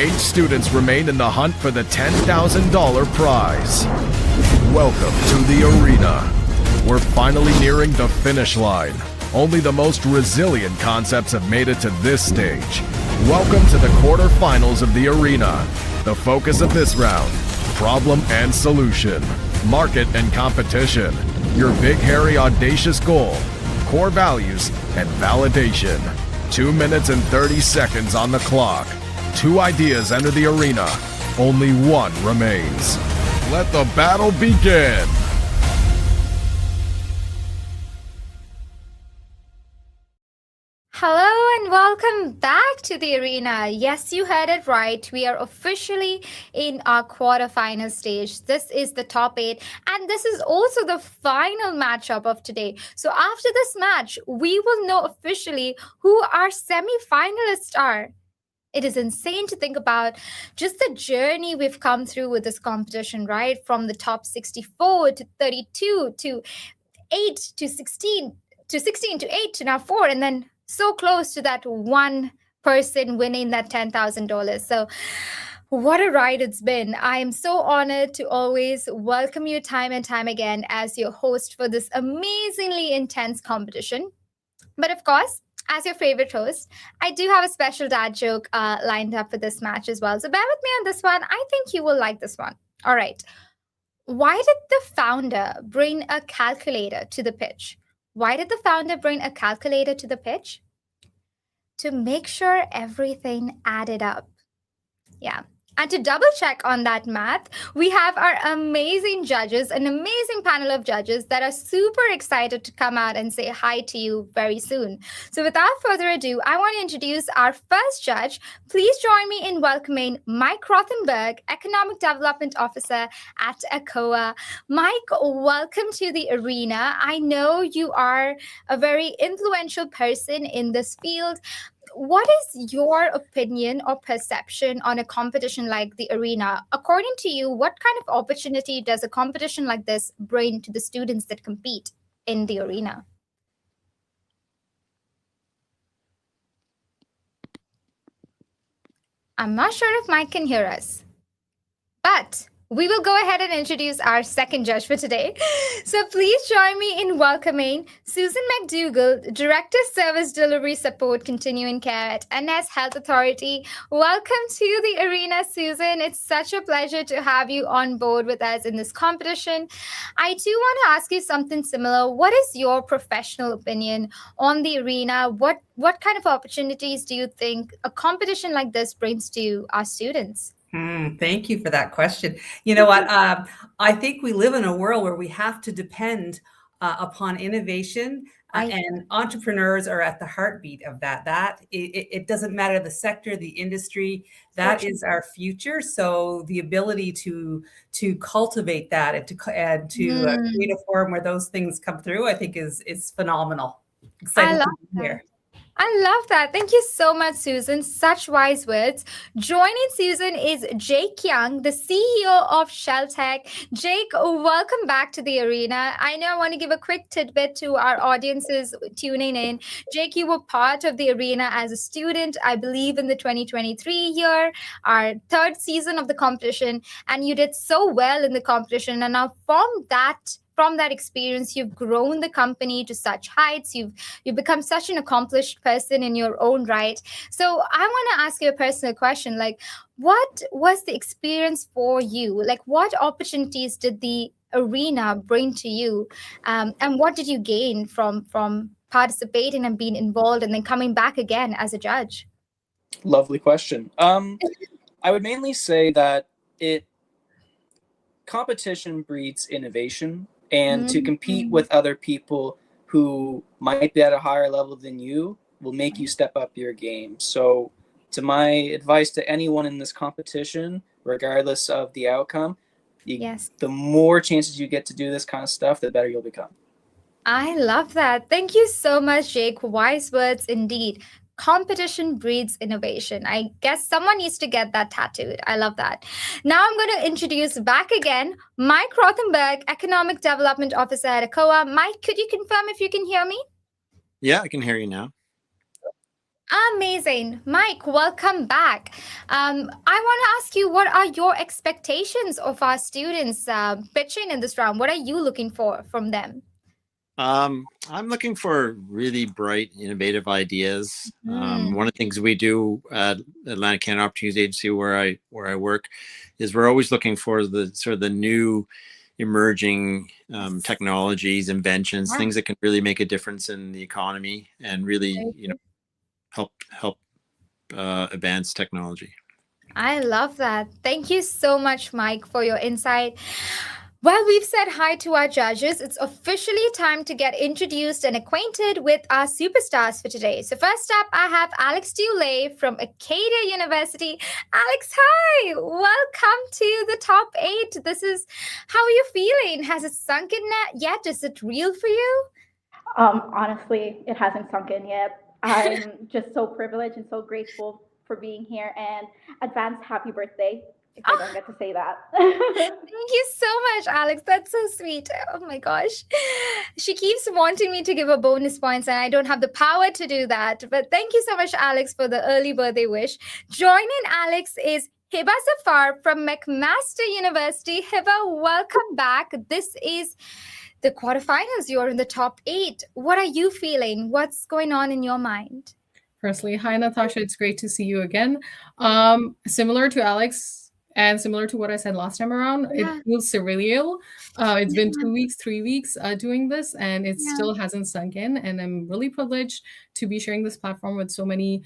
8 students remain in the hunt for the $10,000 prize. Welcome to the arena. We're finally nearing the finish line. Only the most resilient concepts have made it to this stage. Welcome to the quarterfinals of the arena. The focus of this round, problem and solution, market and competition, your big, hairy, audacious goal, core values, and validation. 2 minutes and 30 seconds on the clock. 2 ideas enter the arena. Only one remains. Let the battle begin. Hello and welcome back to the arena. Yes, you heard it right. We are officially in our quarterfinal stage. This is the top 8, and this is also the final matchup of today. So after this match, we will know officially who our semi-finalists are. It is insane to think about just the journey we've come through with this competition, right? From the top 64 to 32 to 8 to 16 to 16 to 8 to now 4, and then so close to that one person winning that $10,000. So what a ride it's been. I am so honored to always welcome you time and time again as your host for this amazingly intense competition. But of course, as your favorite host, I do have a special dad joke lined up for this match as well. So bear with me on this one. I think you will like this one. All right. Why did the founder bring a calculator to the pitch? Why did the founder bring a calculator to the pitch? To make sure everything added up. Yeah. And to double check on that math, we have our amazing judges, an amazing panel of judges that are super excited to come out and say hi to you very soon. So without further ado, I want to introduce our first judge. Please join me in welcoming Mike Rothenberg, Economic Development Officer at ACOA. Mike, welcome to the arena. I know you are a very influential person in this field. What is your opinion or perception on a competition like the arena? According to you, what kind of opportunity does a competition like this bring to the students that compete in the arena? I'm not sure if Mike can hear us, but we will go ahead and introduce our second judge for today. So please join me in welcoming Susan McDougall, Director Service Delivery Support Continuing Care at NS Health Authority. Welcome to the arena, Susan. It's such a pleasure to have you on board with us in this competition. I do want to ask you something similar. What is your professional opinion on the arena? What kind of opportunities do you think a competition like this brings to our students? Thank you for that question. You know what? I think we live in a world where we have to depend upon innovation, and entrepreneurs are at the heartbeat of that. It doesn't matter the sector, the industry, that is our future. So the ability to cultivate that and to create a forum where those things come through, I think is phenomenal. Excited to be here. I love that. Thank you so much, Susan. Such wise words. Joining Susan is Jake Young, the CEO of ShellTech. Jake, welcome back to the arena. I know I want to give a quick tidbit to our audiences tuning in. Jake, you were part of the arena as a student, I believe, in the 2023 year, our 3rd season of the competition, and you did so well in the competition. And now from that experience, you've grown the company to such heights. You've become such an accomplished person in your own right. So I want to ask you a personal question. Like, what was the experience for you? Like, what opportunities did the arena bring to you? And what did you gain from participating and being involved and then coming back again as a judge? Lovely question. I would mainly say that competition breeds innovation. And to compete with other people who might be at a higher level than you will make you step up your game. So to my advice to anyone in this competition, regardless of the outcome, the more chances you get to do this kind of stuff, the better you'll become. I love that. Thank you so much, Jake. Wise words indeed. Competition breeds innovation. I guess someone needs to get that tattooed. I love that. Now I'm going to introduce back again Mike Rothenberg, Economic Development Officer at ACOA. Mike, could you confirm if you can hear me? Yeah, I can hear you now. Amazing. Mike, welcome back. I want to ask you, what are your expectations of our students pitching in this round? What are you looking for from them? I'm looking for really bright, innovative ideas. One of the things we do at Atlantic Canada Opportunities Agency, where I work, is we're always looking for the sort of the new emerging technologies, inventions, things that can really make a difference in the economy and really, help advance technology. I love that. Thank you so much, Mike, for your insight. Well, we've said hi to our judges. It's officially time to get introduced and acquainted with our superstars for today. So first up, I have Alex Dulay from Acadia University. Alex, hi! Welcome to the top 8. How are you feeling? Has it sunk in yet? Is it real for you? Honestly, it hasn't sunk in yet. I'm just so privileged and so grateful for being here, and advance happy birthday if I don't get to say that. Thank you so much, Alex. That's so sweet. Oh my gosh. She keeps wanting me to give her bonus points, and I don't have the power to do that. But thank you so much, Alex, for the early birthday wish. Joining Alex is Hiba Zafar from McMaster University. Hiba, welcome back. This is the quarterfinals. You're in the top 8. What are you feeling? What's going on in your mind? Firstly, hi, Natasha. It's great to see you again. Similar to Alex, and similar to what I said last time around, it feels surreal. It's been 2 weeks, 3 weeks doing this, and it still hasn't sunk in. And I'm really privileged to be sharing this platform with so many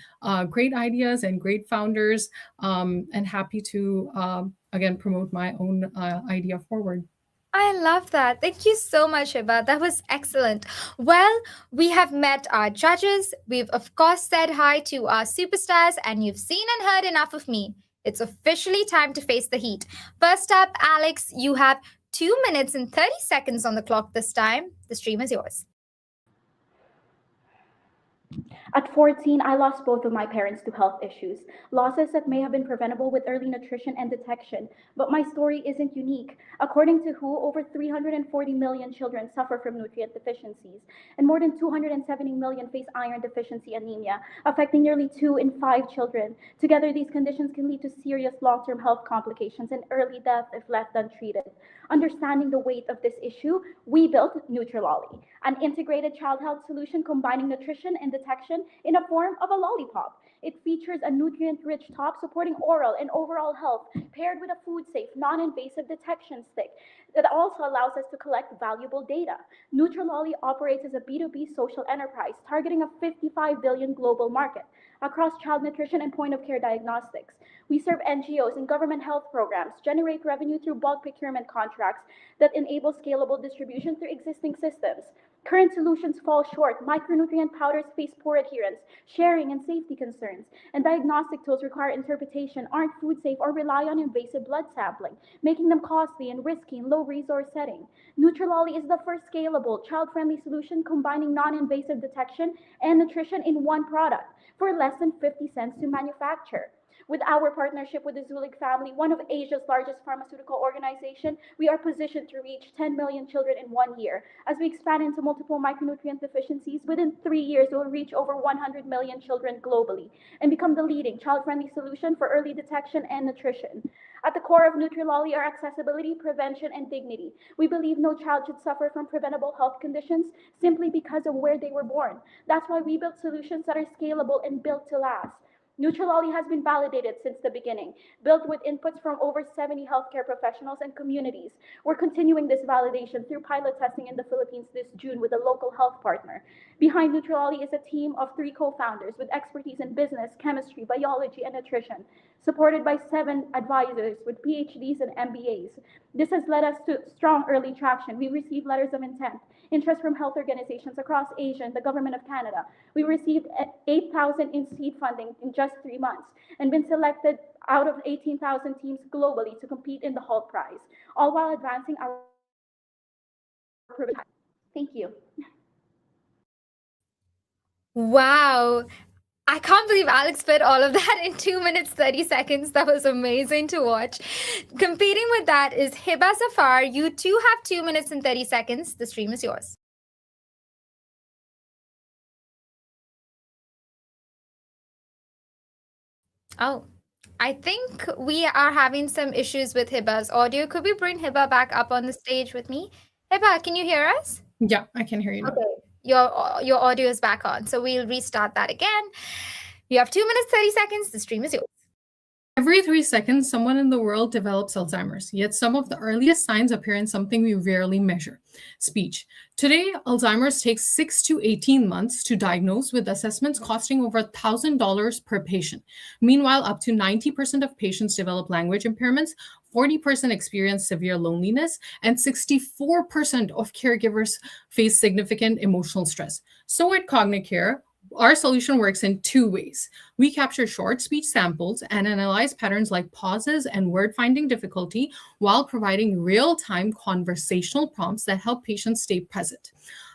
great ideas and great founders, and happy to, again, promote my own idea forward. I love that. Thank you so much, Hiba. That was excellent. Well, we have met our judges. We've, of course, said hi to our superstars, and you've seen and heard enough of me. It's officially time to face the heat. First up, Alex, you have 2 minutes and 30 seconds on the clock this time. The stream is yours. At 14, I lost both of my parents to health issues, losses that may have been preventable with early nutrition and detection. But my story isn't unique. According to WHO, over 340 million children suffer from nutrient deficiencies, and more than 270 million face iron deficiency anemia, affecting nearly 2 in 5 children. Together, these conditions can lead to serious long-term health complications and early death if left untreated. Understanding the weight of this issue, we built Nutrilolly, an integrated child health solution combining nutrition and detection in a form of a lollipop. It features a nutrient-rich top supporting oral and overall health, paired with a food-safe, non-invasive detection stick that also allows us to collect valuable data. Nutrilolly operates as a B2B social enterprise, targeting a $55 billion global market across child nutrition and point-of-care diagnostics. We serve NGOs and government health programs, generate revenue through bulk procurement contracts that enable scalable distribution through existing systems. Current solutions fall short. Micronutrient powders face poor adherence, sharing, and safety concerns, and diagnostic tools require interpretation, aren't food safe, or rely on invasive blood sampling, making them costly and risky in low-resource setting. Nutrilolly is the first scalable, child-friendly solution combining non-invasive detection and nutrition in one product for less than 50 cents to manufacture. With our partnership with the Zuellig family, one of Asia's largest pharmaceutical organizations, we are positioned to reach 10 million children in 1 year. As we expand into multiple micronutrient deficiencies, within 3 years, we will reach over 100 million children globally and become the leading child-friendly solution for early detection and nutrition. At the core of Nutrilolly are accessibility, prevention, and dignity. We believe no child should suffer from preventable health conditions simply because of where they were born. That's why we built solutions that are scalable and built to last. Nutrilolly has been validated since the beginning, built with inputs from over 70 healthcare professionals and communities. We're continuing this validation through pilot testing in the Philippines this June with a local health partner. Behind Nutrilolly is a team of 3 co-founders with expertise in business, chemistry, biology, and nutrition, supported by 7 advisors with PhDs and MBAs. This has led us to strong early traction. We received letters of intent, interest from health organizations across Asia and the Government of Canada. We received 8,000 in seed funding in just 3 months and been selected out of 18,000 teams globally to compete in the Hult Prize, all while advancing our prototype. Thank you. Wow. I can't believe Alex fit all of that in 2 minutes, 30 seconds. That was amazing to watch. Competing with that is Hiba Zafar. You too have 2 minutes and 30 seconds. The stream is yours. Oh, I think we are having some issues with Hiba's audio. Could we bring Hiba back up on the stage with me? Hiba, can you hear us? Yeah, I can hear you now. Okay, your audio is back on. So we'll restart that again. You have 2 minutes, 30 seconds. The stream is yours. Every 3 seconds, someone in the world develops Alzheimer's, yet some of the earliest signs appear in something we rarely measure: speech. Today, Alzheimer's takes 6 to 18 months to diagnose, with assessments costing over $1,000 per patient. Meanwhile, up to 90% of patients develop language impairments, 40% experience severe loneliness, and 64% of caregivers face significant emotional stress. So at Cognicare, our solution works in 2 ways. We capture short speech samples and analyze patterns like pauses and word finding difficulty while providing real-time conversational prompts that help patients stay present.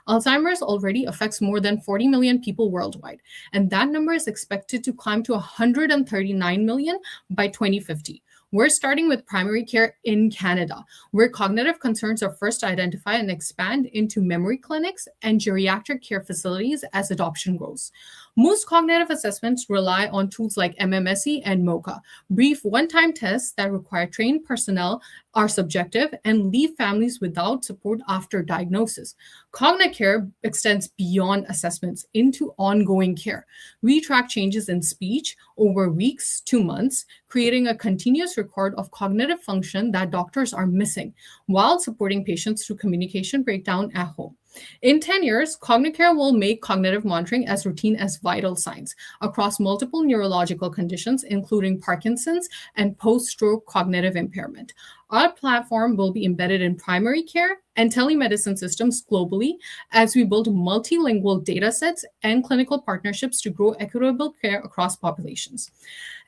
Alzheimer's already affects more than 40 million people worldwide, and that number is expected to climb to 139 million by 2050. We're starting with primary care in Canada, where cognitive concerns are first identified and expand into memory clinics and geriatric care facilities as adoption grows. Most cognitive assessments rely on tools like MMSE and MoCA. Brief one-time tests that require trained personnel, are subjective, and leave families without support after diagnosis. Cognicare extends beyond assessments into ongoing care. We track changes in speech over weeks to months, creating a continuous record of cognitive function that doctors are missing, while supporting patients through communication breakdown at home. In 10 years, Cognicare will make cognitive monitoring as routine as vital signs across multiple neurological conditions, including Parkinson's and post-stroke cognitive impairment. Our platform will be embedded in primary care and telemedicine systems globally as we build multilingual data sets and clinical partnerships to grow equitable care across populations.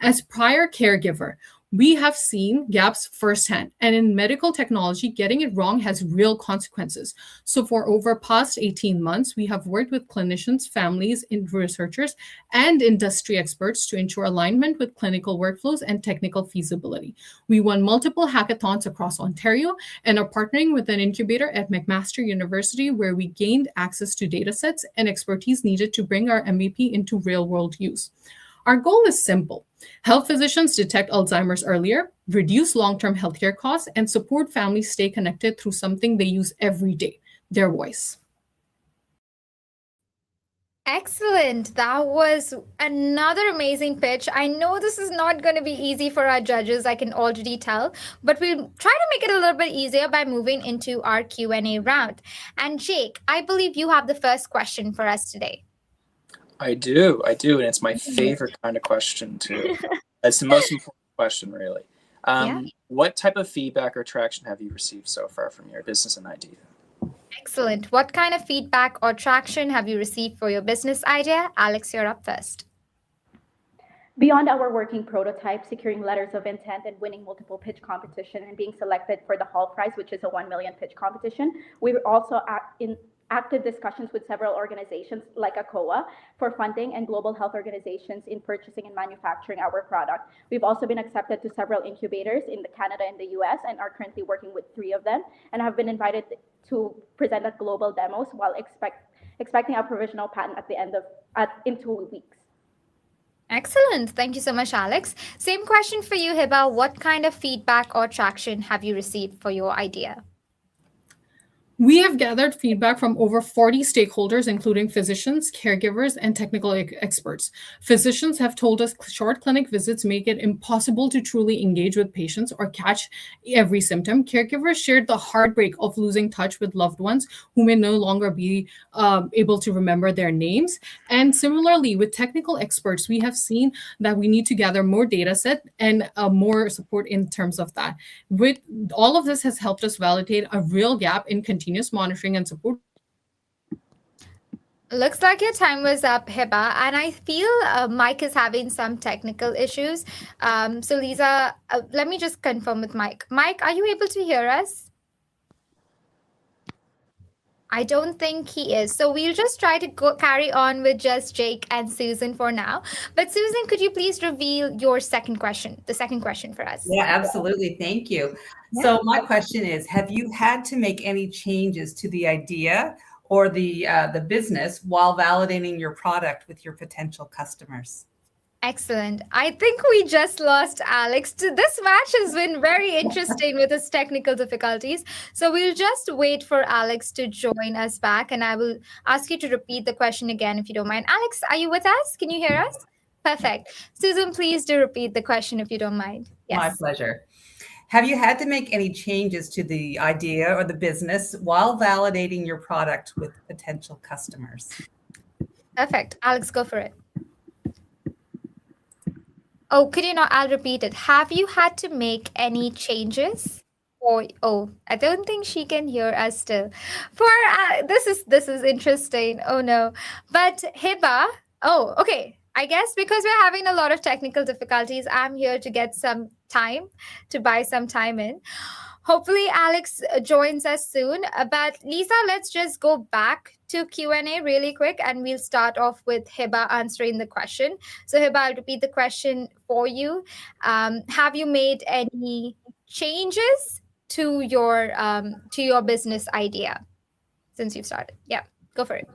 As prior caregiver, we have seen gaps firsthand, and in medical technology, getting it wrong has real consequences. So for over past 18 months, we have worked with clinicians, families, researchers, and industry experts to ensure alignment with clinical workflows and technical feasibility. We won multiple hackathons across Ontario and are partnering with an incubator at McMaster University, where we gained access to datasets and expertise needed to bring our MVP into real-world use. Our goal is simple: help physicians detect Alzheimer's earlier, reduce long-term healthcare costs, and support families stay connected through something they use every day: their voice. Excellent. That was another amazing pitch. I know this is not going to be easy for our judges, I can already tell, but we'll try to make it a little bit easier by moving into our Q&A round. And Jake, I believe you have the first question for us today. I do, and it's my favorite kind of question too. It's the most important question, really. What type of feedback or traction have you received so far from your business and idea? Excellent. What kind of feedback or traction have you received for your business idea? Alex, you're up first. Beyond our working prototype, securing letters of intent and winning multiple pitch competition and being selected for the Hall Prize, which is a 1 million pitch competition, we were also in active discussions with several organizations like ACOA for funding and global health organizations in purchasing and manufacturing our product. We've also been accepted to several incubators in Canada and the US and are currently working with 3 of them, and have been invited to present at global demos while expecting a provisional patent at the end of in 2 weeks. Excellent. Thank you so much, Alex. Same question for you, Hiba. What kind of feedback or traction have you received for your idea? We have gathered feedback from over 40 stakeholders, including physicians, caregivers, and technical experts. Physicians have told us short clinic visits make it impossible to truly engage with patients or catch every symptom. Caregivers shared the heartbreak of losing touch with loved ones who may no longer be able to remember their names. And similarly, with technical experts, we have seen that we need to gather more data set and more support in terms of that. With all of this has helped us validate a real gap in continuous monitoring and support. Looks like your time was up, Hiba, and I feel Mike is having some technical issues. So Lisa, let me just confirm with Mike. Mike, are you able to hear us? I don't think he is. So we'll just try to carry on with just Jake and Susan for now. But Susan, could you please reveal your second question, the second question for us? Yeah, absolutely. Thank you. Yeah. So my question is, have you had to make any changes to the idea or the business while validating your product with your potential customers? Excellent. I think we just lost Alex. This match has been very interesting with its technical difficulties. So we'll just wait for Alex to join us back, and I will ask you to repeat the question again if you don't mind. Alex, are you with us? Can you hear us? Perfect. Susan, please do repeat the question if you don't mind. Yes. My pleasure. Have you had to make any changes to the idea or the business while validating your product with potential customers? Perfect. Alex, go for it. Oh, could you not? I'll repeat it. Have you had to make any changes? Oh, I don't think she can hear us still. For this is interesting. Oh no, but Hiba. Oh, okay. I guess because we're having a lot of technical difficulties, I'm here to get some time to buy some time in. Hopefully, Alex joins us soon. But Lisa, let's just go back to Q&A really quick, and we'll start off with Hiba answering the question. So Hiba, I'll repeat the question for you. Have you made any changes to your business idea since you've started? Yeah, go for it.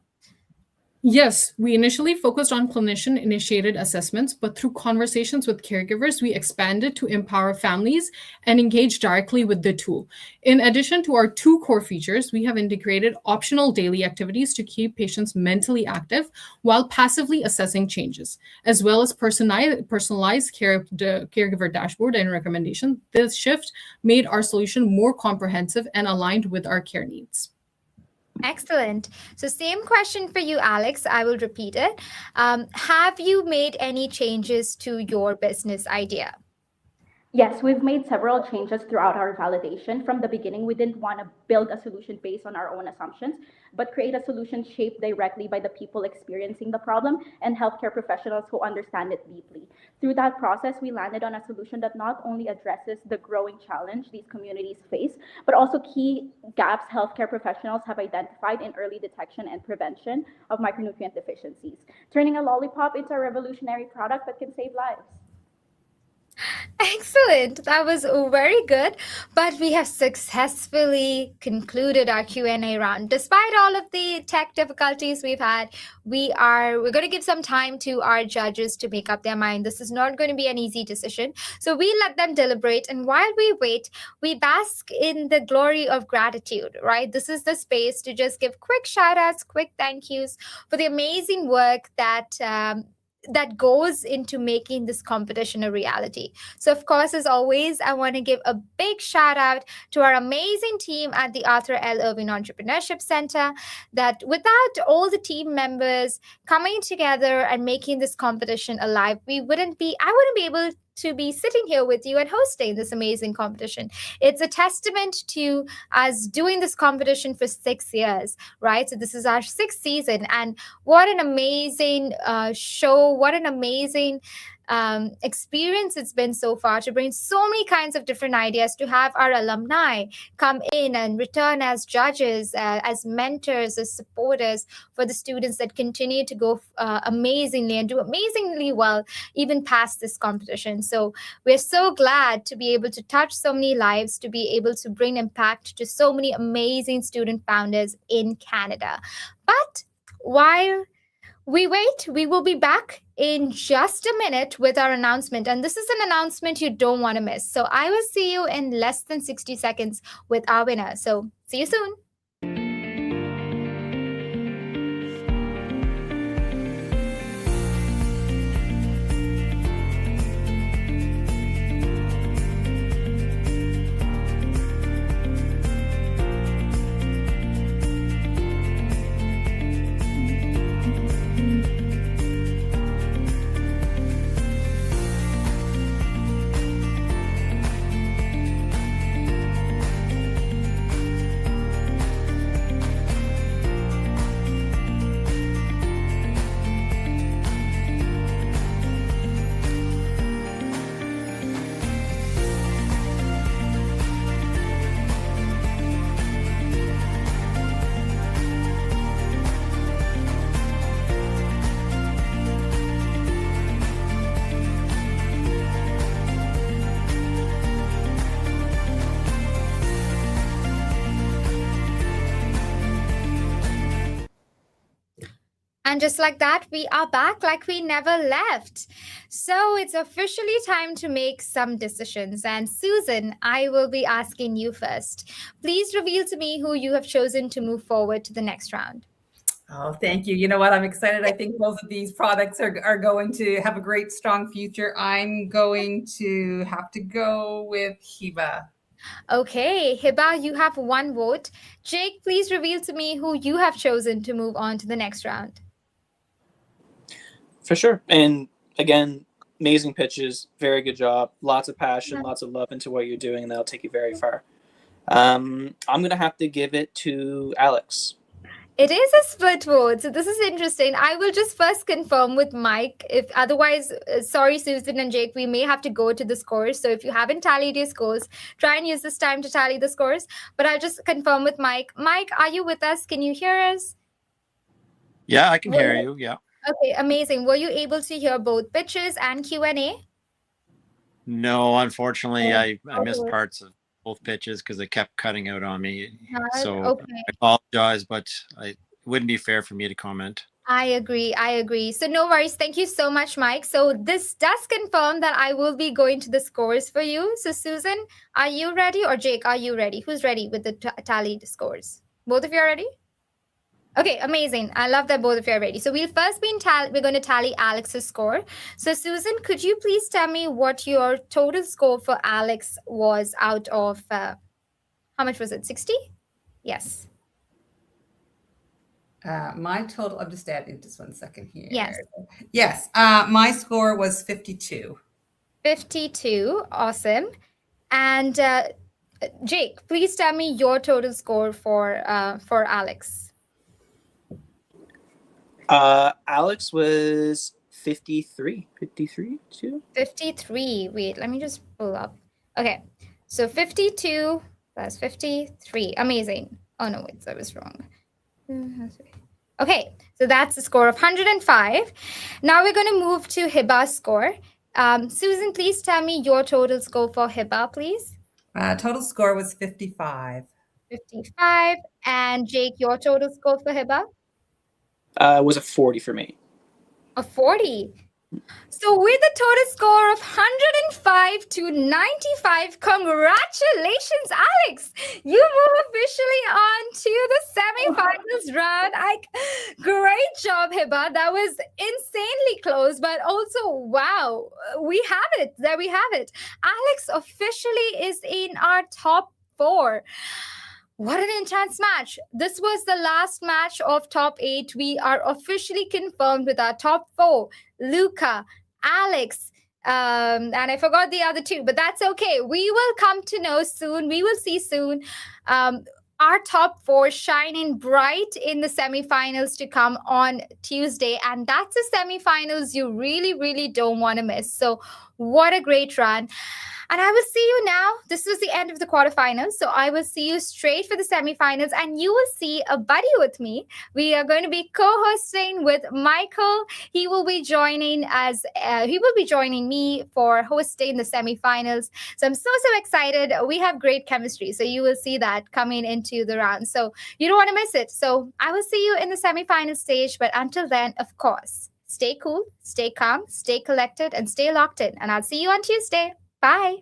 Yes, we initially focused on clinician-initiated assessments, but through conversations with caregivers, we expanded to empower families and engage directly with the tool. In addition to our 2 core features, we have integrated optional daily activities to keep patients mentally active while passively assessing changes, as well as personalized caregiver dashboard and recommendation. This shift made our solution more comprehensive and aligned with our care needs. Excellent. So same question for you, Alex. I will repeat it. Have you made any changes to your business idea? Yes, we've made several changes throughout our validation. From the beginning, we didn't want to build a solution based on our own assumptions, but create a solution shaped directly by the people experiencing the problem and healthcare professionals who understand it deeply. Through that process, we landed on a solution that not only addresses the growing challenge these communities face, but also key gaps healthcare professionals have identified in early detection and prevention of micronutrient deficiencies, turning a lollipop into a revolutionary product that can save lives. Excellent. That was very good. But we have successfully concluded our Q&A round. Despite all of the tech difficulties we've had, we're going to give some time to our judges to make up their mind. This is not going to be an easy decision. So we let them deliberate. And while we wait, we bask in the glory of gratitude, right? This is the space to just give quick shout outs, quick thank yous for the amazing work that goes into making this competition a reality. So of course, as always, I want to give a big shout out to our amazing team at the Arthur L. Irving Entrepreneurship Center, that without all the team members coming together and making this competition alive, I wouldn't be able to be sitting here with you and hosting this amazing competition. It's a testament to us doing this competition for 6 years, right? So this is our 6th season, and what an amazing show, what an amazing experience it's been so far to bring so many kinds of different ideas, to have our alumni come in and return as judges, as mentors, as supporters for the students that continue to go amazingly and do amazingly well even past this competition. So we're so glad to be able to touch so many lives, to be able to bring impact to so many amazing student founders in Canada. But while we wait, we will be back in just a minute with our announcement. And this is an announcement you don't want to miss. So I will see you in less than 60 seconds with our winner. So see you soon. And just like that, we are back like we never left. So it's officially time to make some decisions. And Susan, I will be asking you first. Please reveal to me who you have chosen to move forward to the next round. Oh, thank you. You know what? I'm excited. I think both of these products are going to have a great, strong future. I'm going to have to go with Hiba. Okay, Hiba, you have 1 vote. Jake, please reveal to me who you have chosen to move on to the next round. For sure. And again, amazing pitches, very good job, lots of passion, lots of love into what you're doing, and that'll take you very far. I'm going to have to give it to Alex. It is a split vote, so this is interesting. I will just first confirm with Mike. If otherwise, sorry, Susan and Jake, we may have to go to the scores. So if you haven't tallied your scores, try and use this time to tally the scores. But I'll just confirm with Mike. Mike, are you with us? Can you hear us? Yeah, I can hear you. Yeah. Okay, amazing. Were you able to hear both pitches and Q&A? No, unfortunately, I missed parts of both pitches because it kept cutting out on me. So Okay. I apologize, but it wouldn't be fair for me to comment. I agree. So no worries. Thank you so much, Mike. So this does confirm that I will be going to the scores for you. So Susan, are you ready? Or Jake, are you ready? Who's ready with the tallied scores? Both of you are ready? Okay, amazing. I love that both of you are ready. So we're going to tally Alex's score. So Susan, could you please tell me what your total score for Alex was out of, how much was it, 60? Yes. My total, I'm just adding just 1 second here. Yes. Yes. My score was 52. 52. Awesome. And Jake, please tell me your total score for Alex. Alex was 53 too. 53. Wait, let me just pull up. Okay. So 52 plus 53. Amazing. Oh, no, wait, that was wrong. Okay, so that's the score of 105. Now we're going to move to Hiba's score. Susan, please tell me your total score for Hiba, please. Total score was 55. 55. And Jake, your total score for Hiba? Was a 40 for me. A 40. So with a total score of 105 to 95, congratulations, Alex. You move officially on to the semifinals round. Great job, Hiba. That was insanely close, but also, wow, we have it. There we have it. Alex officially is in our top 4. What an intense match. This was the last match of top 8. We are officially confirmed with our top 4. Luca, Alex, and I forgot the other 2, but that's okay. We will come to know soon. We will see soon. Our top 4 shining bright in the semifinals to come on Tuesday. And that's the semifinals you really, really don't want to miss. So what a great run. And I will see you now. This was the end of the quarterfinals. So I will see you straight for the semifinals. And you will see a buddy with me. We are going to be co-hosting with Michael. He will be joining me for hosting the semifinals. So I'm so excited. We have great chemistry. So you will see that coming into the round. So you don't want to miss it. So I will see you in the semifinal stage. But until then, of course, stay cool, stay calm, stay collected, and stay locked in. And I'll see you on Tuesday. Bye.